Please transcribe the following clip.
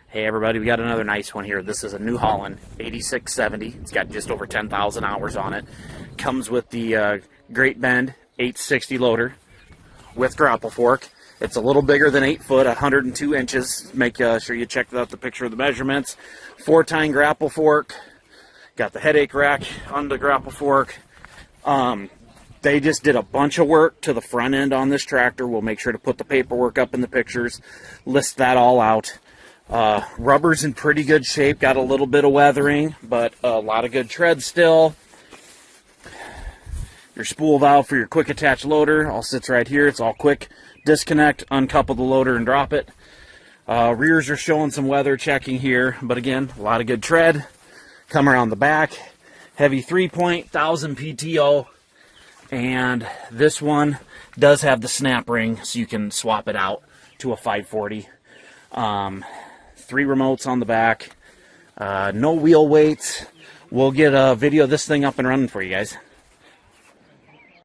Hey everybody, we got another nice one here. This is a New Holland 8670. It's got just over 10,000 hours on it. Comes with the Great Bend 860 loader with grapple fork. It's a little bigger than 8 foot, 102 inches. Make sure you check out the picture of the measurements. 4-tine grapple fork. Got the headache rack on the grapple fork. They just did a bunch of work to the front end on this tractor. We'll make sure to put the paperwork up in the pictures, list that all out. Rubber's in pretty good shape, got a little bit of weathering, but a lot of good tread still. Your spool valve for your quick attach loader all sits right here. It's all quick. Disconnect, uncouple the loader and drop it. Rears are showing some weather checking here, but again, a lot of good tread. Come around the back, heavy 3-point, 1000 PTO, and this one does have the snap ring, so you can swap it out to a 540. 3 remotes on the back, no wheel weights. We'll get a video of this thing up and running for you guys.